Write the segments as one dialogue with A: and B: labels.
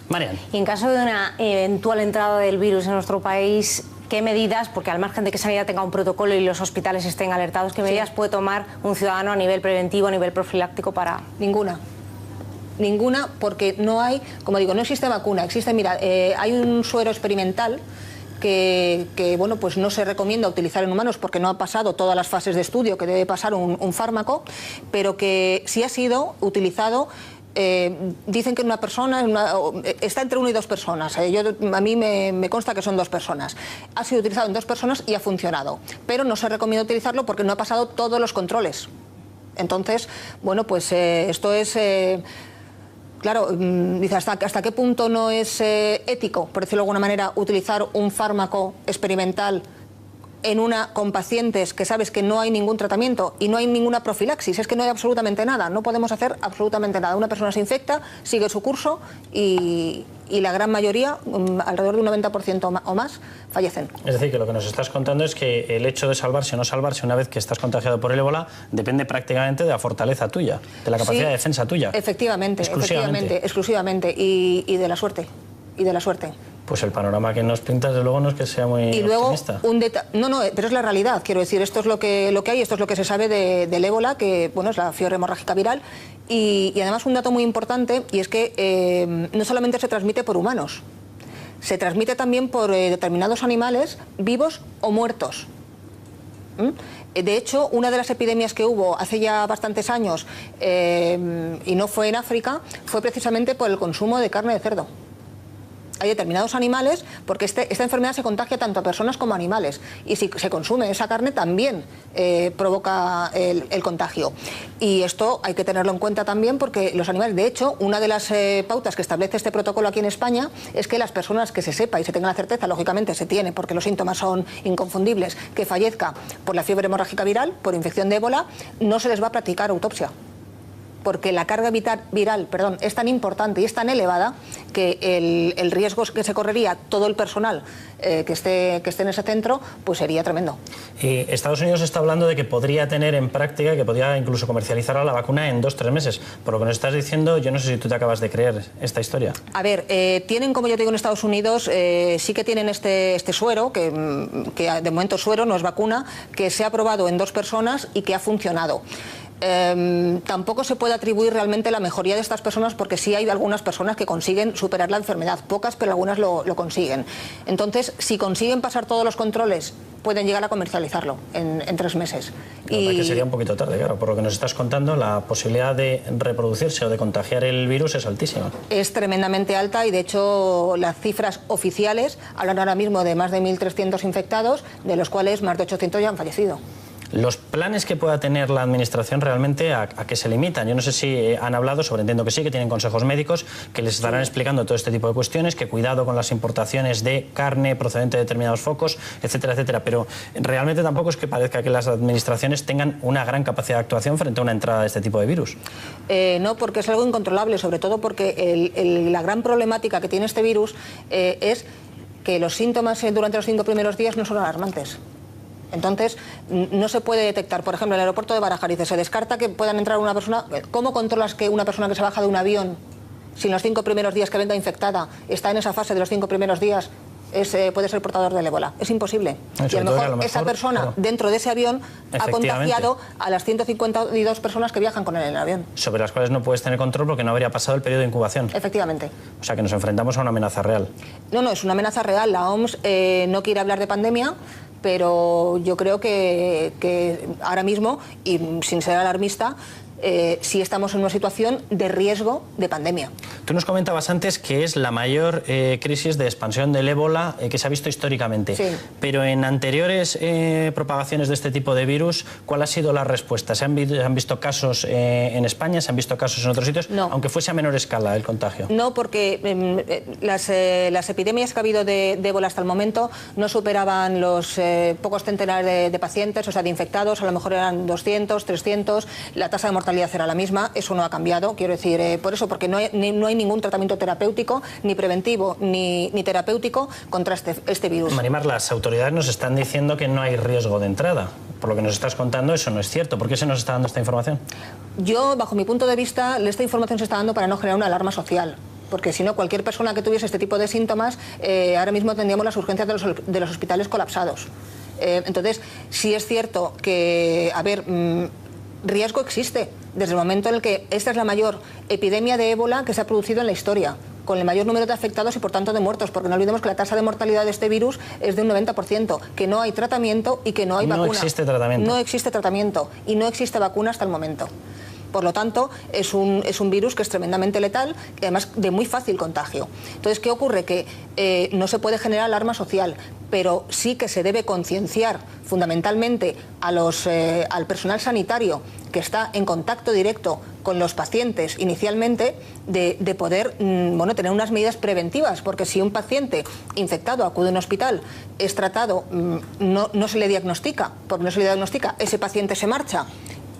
A: Marian.
B: Y en caso de una eventual entrada del virus en nuestro país, ¿qué medidas, porque al margen de que Sanidad tenga un protocolo y los hospitales estén alertados, qué medidas puede tomar un ciudadano a nivel preventivo, a nivel profiláctico para...?
C: Ninguna. Ninguna, porque no hay, como digo, no existe vacuna. Existe, mira, hay un suero experimental que bueno, pues no se recomienda utilizar en humanos porque no ha pasado todas las fases de estudio que debe pasar un fármaco, pero que sí ha sido utilizado. Dicen que una persona está entre 1 y 2 personas. A mí me consta que son 2 personas. Ha sido utilizado en 2 personas y ha funcionado, pero no se recomienda utilizarlo porque no ha pasado todos los controles. Entonces, bueno, pues esto es... Claro, dice, ¿hasta qué punto no es ético, por decirlo de alguna manera, utilizar un fármaco experimental con pacientes que sabes que no hay ningún tratamiento y no hay ninguna profilaxis? Es que no hay absolutamente nada, no podemos hacer absolutamente nada. Una persona se infecta, sigue su curso y la gran mayoría, alrededor de un 90% o más, fallecen.
A: Es decir, que lo que nos estás contando es que el hecho de salvarse o no salvarse una vez que estás contagiado por el ébola depende prácticamente de la fortaleza tuya, de la capacidad de defensa tuya.
C: Efectivamente, exclusivamente y de la suerte.
A: Pues el panorama que nos pintas, de luego, no es que sea muy optimista.
C: No, pero es la realidad, quiero decir, esto es lo que hay, esto es lo que se sabe del ébola, que bueno, es la fiebre hemorrágica viral, y además un dato muy importante, y es que no solamente se transmite por humanos, se transmite también por determinados animales vivos o muertos. De hecho, una de las epidemias que hubo hace ya bastantes años, y no fue en África, fue precisamente por el consumo de carne de cerdo. Hay determinados animales, porque esta enfermedad se contagia tanto a personas como a animales, y si se consume esa carne también provoca el contagio. Y esto hay que tenerlo en cuenta también, porque los animales, de hecho, una de las pautas que establece este protocolo aquí en España es que las personas que se sepa y se tenga la certeza, lógicamente se tiene, porque los síntomas son inconfundibles, que fallezca por la fiebre hemorrágica viral, por infección de ébola, no se les va a practicar autopsia, porque la carga viral es tan importante y es tan elevada que el riesgo que se correría todo el personal que esté en ese centro, pues sería tremendo.
A: Y Estados Unidos está hablando de que podría tener en práctica, que podría incluso comercializar la vacuna en 2 o 3 meses. Por lo que nos estás diciendo, yo no sé si tú te acabas de creer esta historia.
C: A ver, tienen, como yo te digo, en Estados Unidos, sí que tienen este suero, que de momento suero, no es vacuna, que se ha probado en 2 personas y que ha funcionado. Tampoco se puede atribuir realmente la mejoría de estas personas, porque sí hay algunas personas que consiguen superar la enfermedad, pocas, pero algunas lo consiguen. Entonces, si consiguen pasar todos los controles, pueden llegar a comercializarlo en 3 meses.
A: Que sería un poquito tarde, claro. Por lo que nos estás contando, la posibilidad de reproducirse o de contagiar el virus es altísima.
C: Es tremendamente alta, y de hecho las cifras oficiales hablan ahora mismo de más de 1.300 infectados, de los cuales más de 800 ya han fallecido.
A: Los planes que pueda tener la Administración realmente, ¿a qué se limitan? Yo no sé si han hablado, entiendo que sí, que tienen consejos médicos que les estarán explicando todo este tipo de cuestiones, que cuidado con las importaciones de carne procedente de determinados focos, etcétera, etcétera. Pero realmente tampoco es que parezca que las administraciones tengan una gran capacidad de actuación frente a una entrada de este tipo de virus.
C: No, porque es algo incontrolable, sobre todo porque la gran problemática que tiene este virus es que los síntomas durante los 5 primeros días no son alarmantes. Entonces, no se puede detectar. Por ejemplo, en el aeropuerto de Barajáriz se descarta que puedan entrar una persona. ¿Cómo controlas que una persona que se baja de un avión, si en los 5 primeros días que venga infectada, está en esa fase de los 5 primeros días, puede ser portador del ébola? Es imposible. Y a lo mejor esa persona, claro, dentro de ese avión ha contagiado a las 152 personas que viajan con él en el avión.
A: Sobre las cuales no puedes tener control porque no habría pasado el periodo de incubación.
C: Efectivamente.
A: O sea que nos enfrentamos a una amenaza real.
C: No, es una amenaza real. La OMS no quiere hablar de pandemia, pero yo creo que ahora mismo, y sin ser alarmista, sí estamos en una situación de riesgo de pandemia.
A: Tú nos comentabas antes que es la mayor crisis de expansión del ébola que se ha visto históricamente.
C: Sí.
A: Pero en anteriores propagaciones de este tipo de virus, ¿cuál ha sido la respuesta? ¿Se han visto casos en España? ¿Se han visto casos en otros sitios?
C: No.
A: Aunque fuese a menor escala el contagio.
C: No, porque las epidemias que ha habido de ébola hasta el momento no superaban los pocos centenares de pacientes, o sea, de infectados. A lo mejor eran 200, 300. La tasa de mortalidad era la misma. Eso no ha cambiado, quiero decir, por eso, porque no hay ningún tratamiento terapéutico, ni preventivo, ni terapéutico contra este virus.
A: Marimar, las autoridades nos están diciendo que no hay riesgo de entrada. Por lo que nos estás contando, eso no es cierto. ¿Por qué se nos está dando esta información?
C: Yo, bajo mi punto de vista, esta información se está dando para no generar una alarma social. porque si no, cualquier persona que tuviese este tipo de síntomas, ahora mismo tendríamos las urgencias de los hospitales colapsados. Entonces, sí es cierto que, a ver, riesgo existe desde el momento en el que esta es la mayor epidemia de ébola que se ha producido en la historia, con el mayor número de afectados y por tanto de muertos, porque no olvidemos que la tasa de mortalidad de este virus es de un 90%, que no hay tratamiento y que no hay vacuna.
A: No existe tratamiento.
C: No existe tratamiento y no existe vacuna hasta el momento. Por lo tanto, es un virus que es tremendamente letal y además de muy fácil contagio. Entonces, ¿qué ocurre? Que no se puede generar alarma social, pero sí que se debe concienciar fundamentalmente al personal sanitario que está en contacto directo con los pacientes inicialmente de poder tener unas medidas preventivas, porque si un paciente infectado acude a un hospital, es tratado, no se le diagnostica, porque no se le diagnostica, ese paciente se marcha,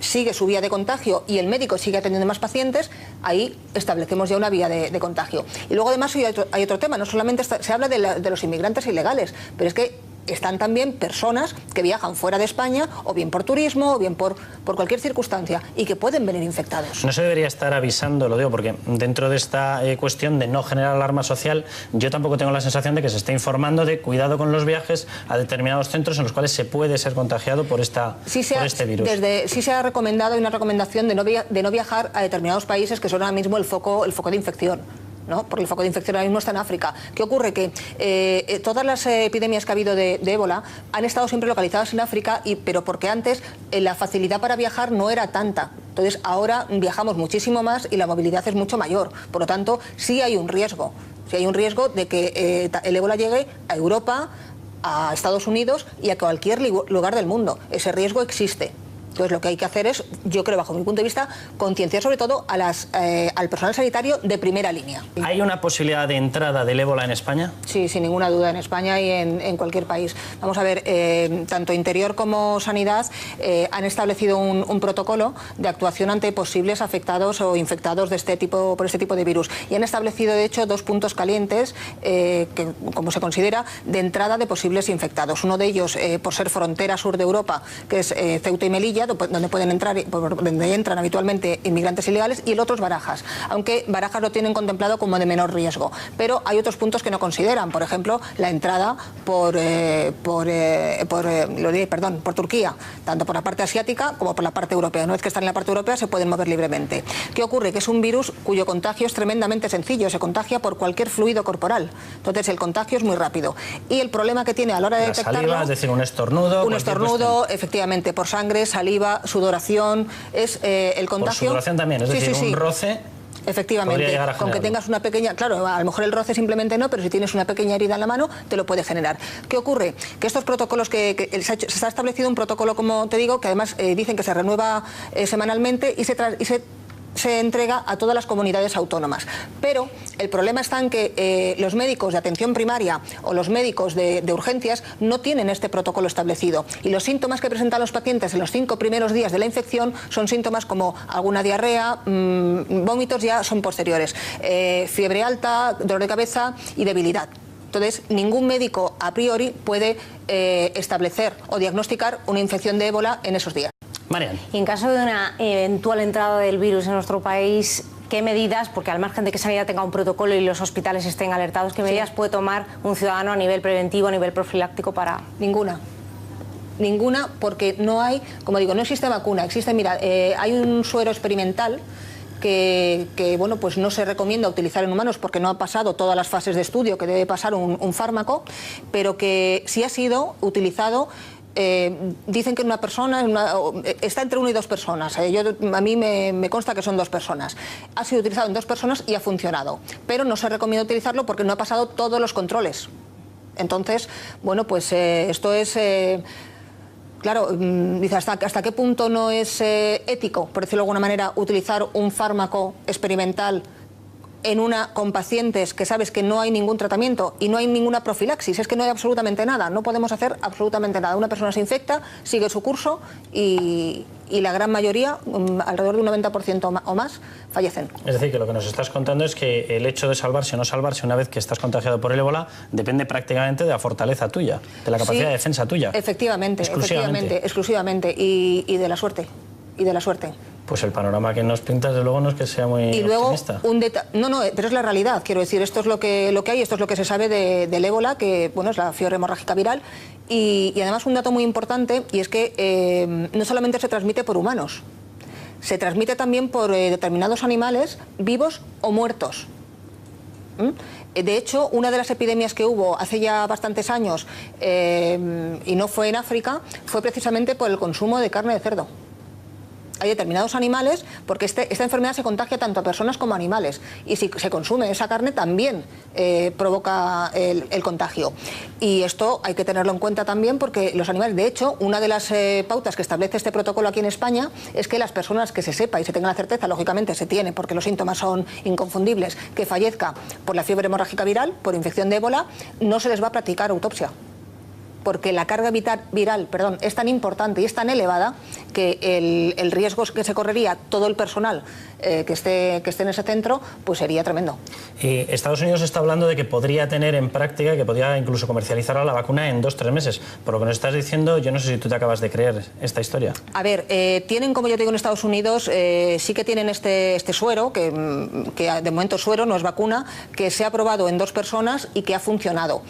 C: sigue su vía de contagio y el médico sigue atendiendo más pacientes, ahí establecemos ya una vía de contagio. Y luego además hay otro tema, no solamente se habla de los inmigrantes ilegales, pero es que están también personas que viajan fuera de España, o bien por turismo, o bien por cualquier circunstancia, y que pueden venir infectados.
A: No se debería estar avisando, lo digo, porque dentro de esta cuestión de no generar alarma social, yo tampoco tengo la sensación de que se esté informando de cuidado con los viajes a determinados centros en los cuales se puede ser contagiado por este virus.
C: Sí se ha recomendado, hay una recomendación de no viajar a determinados países que son ahora mismo el foco de infección, ¿no? Porque el foco de infección ahora mismo está en África. ¿Qué ocurre? Que todas las epidemias que ha habido de ébola han estado siempre localizadas en África, pero porque antes la facilidad para viajar no era tanta. Entonces ahora viajamos muchísimo más y la movilidad es mucho mayor. Por lo tanto, sí hay un riesgo. Sí hay un riesgo de que el ébola llegue a Europa, a Estados Unidos y a cualquier lugar del mundo. Ese riesgo existe. Entonces lo que hay que hacer es, yo creo, bajo mi punto de vista, concienciar sobre todo al personal sanitario de primera línea.
A: ¿Hay una posibilidad de entrada del ébola en España?
C: Sí, sin ninguna duda, en España y en cualquier país. Vamos a ver, tanto Interior como Sanidad han establecido un protocolo de actuación ante posibles afectados o infectados por este tipo de virus. Y han establecido, de hecho, 2 puntos calientes, como se considera, de entrada de posibles infectados. Uno de ellos, por ser frontera sur de Europa, que es Ceuta y Melilla, donde entran habitualmente inmigrantes ilegales, y el otro es Barajas, aunque Barajas lo tienen contemplado como de menor riesgo. Pero hay otros puntos que no consideran, por ejemplo, la entrada por Turquía, tanto por la parte asiática como por la parte europea. Una vez que están en la parte europea se pueden mover libremente. ¿Qué ocurre? Que es un virus cuyo contagio es tremendamente sencillo, se contagia por cualquier fluido corporal. Entonces el contagio es muy rápido. Y el problema que tiene a la hora de detectarlo...
A: Saliva, es decir, un estornudo...
C: Un estornudo, efectivamente, por sangre, saliva, sudoración, es el contagio...
A: Por sudoración también, es decir, un roce...
C: Efectivamente, con que tengas una pequeña... Claro, a lo mejor el roce simplemente no, pero si tienes una pequeña herida en la mano, te lo puede generar. ¿Qué ocurre? Que estos protocolos se ha establecido un protocolo, como te digo, que además dicen que se renueva semanalmente y se entrega a todas las comunidades autónomas. Pero el problema está en que los médicos de atención primaria o los médicos de urgencias no tienen este protocolo establecido. Y los síntomas que presentan los pacientes en los 5 primeros días de la infección son síntomas como alguna diarrea, vómitos ya son posteriores, fiebre alta, dolor de cabeza y debilidad. Entonces, ningún médico a priori puede establecer o diagnosticar una infección de ébola en esos días.
A: Marian.
B: Y en caso de una eventual entrada del virus en nuestro país, ¿qué medidas, porque al margen de que Sanidad tenga un protocolo y los hospitales estén alertados, qué medidas puede tomar un ciudadano a nivel preventivo, a nivel profiláctico para...?
C: Ninguna, porque no hay, como digo, no existe vacuna. Hay un suero experimental que bueno, pues no se recomienda utilizar en humanos porque no ha pasado todas las fases de estudio que debe pasar un fármaco, pero que sí ha sido utilizado. Dicen que una persona está entre 1 y 2 personas. A mí me consta que son 2 personas. Ha sido utilizado en 2 personas y ha funcionado, pero no se recomienda utilizarlo porque no ha pasado todos los controles. Entonces, bueno, pues esto es... Claro, dice, ¿hasta qué punto no es ético, por decirlo de alguna manera, utilizar un fármaco experimental con pacientes que sabes que no hay ningún tratamiento y no hay ninguna profilaxis? Es que no hay absolutamente nada, no podemos hacer absolutamente nada. Una persona se infecta, sigue su curso y la gran mayoría, alrededor de un 90% o más, fallecen.
A: Es decir, que lo que nos estás contando es que el hecho de salvarse o no salvarse una vez que estás contagiado por el ébola depende prácticamente de la fortaleza tuya, de la capacidad de defensa tuya.
C: Efectivamente, exclusivamente, y de la suerte.
A: Pues el panorama que nos pintas, de luego, no es que sea muy
C: y luego
A: optimista.
C: Pero es la realidad. Quiero decir, esto es lo que hay, esto es lo que se sabe del ébola, que bueno, es la fiebre hemorrágica viral. Y además un dato muy importante, y es que no solamente se transmite por humanos, se transmite también por determinados animales vivos o muertos. De hecho, una de las epidemias que hubo hace ya bastantes años, y no fue en África, fue precisamente por el consumo de carne de cerdo. Hay determinados animales, porque esta enfermedad se contagia tanto a personas como a animales, y si se consume esa carne también provoca el contagio. Y esto hay que tenerlo en cuenta también, porque los animales, de hecho, una de las pautas que establece este protocolo aquí en España es que las personas que se sepa y se tenga la certeza, lógicamente se tiene, porque los síntomas son inconfundibles, que fallezca por la fiebre hemorrágica viral, por infección de ébola, no se les va a practicar autopsia, porque la carga viral es tan importante y es tan elevada que el riesgo que se correría todo el personal que esté en ese centro, pues sería tremendo.
A: Y Estados Unidos está hablando de que podría tener en práctica, que podría incluso comercializar la vacuna en 2 o 3 meses. Por lo que nos estás diciendo, yo no sé si tú te acabas de creer esta historia.
C: A ver, tienen, como yo te digo, en Estados Unidos, sí que tienen este suero, que de momento es suero, no es vacuna, que se ha probado en 2 personas y que ha funcionado.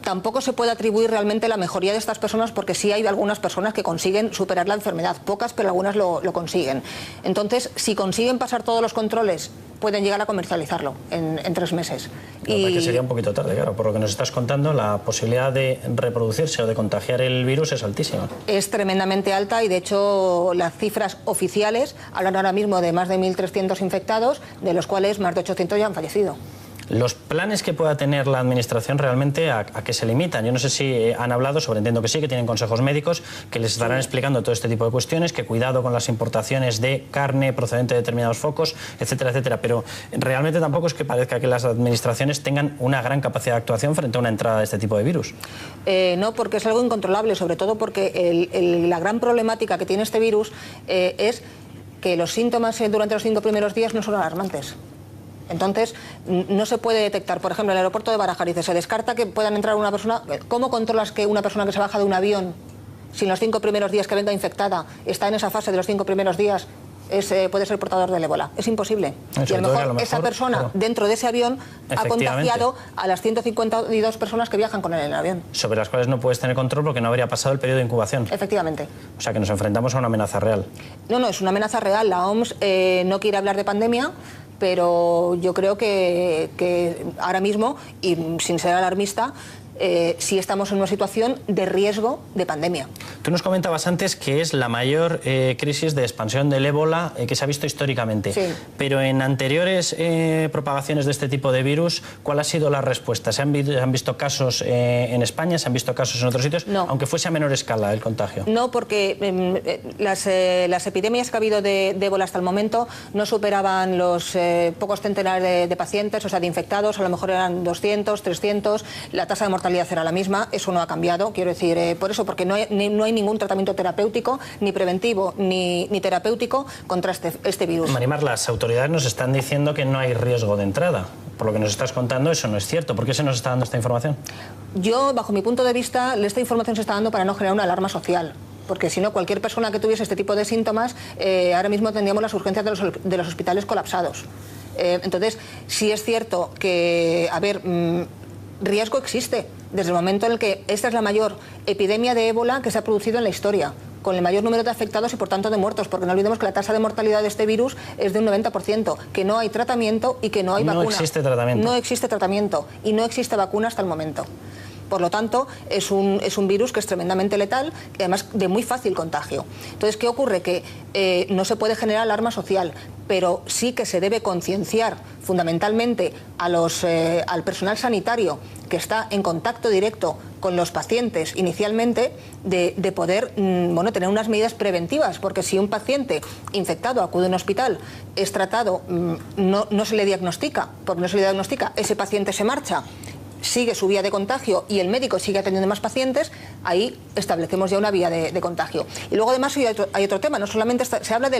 C: Tampoco se puede atribuir realmente la mejoría de estas personas, porque sí hay algunas personas que consiguen superar la enfermedad, pocas, pero algunas lo consiguen. Entonces, si consiguen pasar todos los controles, pueden llegar a comercializarlo en 3 meses.
A: Y que sería un poquito tarde, claro. Por lo que nos estás contando, la posibilidad de reproducirse o de contagiar el virus es altísima.
C: Es tremendamente alta, y de hecho las cifras oficiales hablan ahora mismo de más de 1.300 infectados, de los cuales más de 800 ya han fallecido.
A: Los planes que pueda tener la Administración realmente, ¿a qué se limitan? Yo no sé si han hablado, entiendo que sí, que tienen consejos médicos que les estarán explicando todo este tipo de cuestiones, que cuidado con las importaciones de carne procedente de determinados focos, etcétera, etcétera. Pero realmente tampoco es que parezca que las administraciones tengan una gran capacidad de actuación frente a una entrada de este tipo de virus.
C: No, porque es algo incontrolable, sobre todo porque la gran problemática que tiene este virus es que los síntomas durante los 5 primeros días no son alarmantes. Entonces, no se puede detectar. Por ejemplo, en el aeropuerto de Barajáriz se descarta que puedan entrar una persona. ¿Cómo controlas que una persona que se baja de un avión, si en los 5 primeros días que venga infectada, está en esa fase de los 5 primeros días, puede ser portador del ébola? Es imposible. Y a lo mejor esa persona, claro, dentro de ese avión ha contagiado a las 152 personas que viajan con él en el avión.
A: Sobre las cuales no puedes tener control porque no habría pasado el periodo de incubación.
C: Efectivamente.
A: O sea que nos enfrentamos a una amenaza real.
C: No, es una amenaza real. La OMS no quiere hablar de pandemia, pero yo creo que ahora mismo, y sin ser alarmista, sí estamos en una situación de riesgo de pandemia.
A: Tú nos comentabas antes que es la mayor crisis de expansión del ébola que se ha visto históricamente.
C: Sí.
A: Pero en anteriores propagaciones de este tipo de virus, ¿cuál ha sido la respuesta? ¿Se han visto casos en España? ¿Se han visto casos en otros sitios?
C: No.
A: Aunque fuese a menor escala el contagio.
C: No, porque las epidemias que ha habido de ébola hasta el momento no superaban los pocos centenares de pacientes, o sea, de infectados. A lo mejor eran 200, 300. La tasa de mortalidad era la misma. Eso no ha cambiado, quiero decir, por eso, porque no hay ningún tratamiento terapéutico, ni preventivo, ni terapéutico contra este virus.
A: Marimar, las autoridades nos están diciendo que no hay riesgo de entrada. Por lo que nos estás contando, eso no es cierto. ¿Por qué se nos está dando esta información?
C: Yo, bajo mi punto de vista, esta información se está dando para no generar una alarma social. Porque si no, cualquier persona que tuviese este tipo de síntomas, ahora mismo tendríamos las urgencias de los hospitales colapsados. Entonces, sí es cierto que, riesgo existe desde el momento en el que esta es la mayor epidemia de ébola que se ha producido en la historia, con el mayor número de afectados y por tanto de muertos, porque no olvidemos que la tasa de mortalidad de este virus es de un 90%, que no hay tratamiento y que no hay vacuna.
A: No existe tratamiento.
C: No existe tratamiento y no existe vacuna hasta el momento. Por lo tanto, es un virus que es tremendamente letal y además de muy fácil contagio. Entonces, ¿qué ocurre? Que no se puede generar alarma social, pero sí que se debe concienciar fundamentalmente al personal sanitario que está en contacto directo con los pacientes inicialmente, de poder tener unas medidas preventivas, porque si un paciente infectado acude a un hospital, es tratado, no se le diagnostica, porque no se le diagnostica, ese paciente se marcha, sigue su vía de contagio y el médico sigue atendiendo más pacientes, ahí establecemos ya una vía de contagio. Y luego además hay otro tema, no solamente se habla de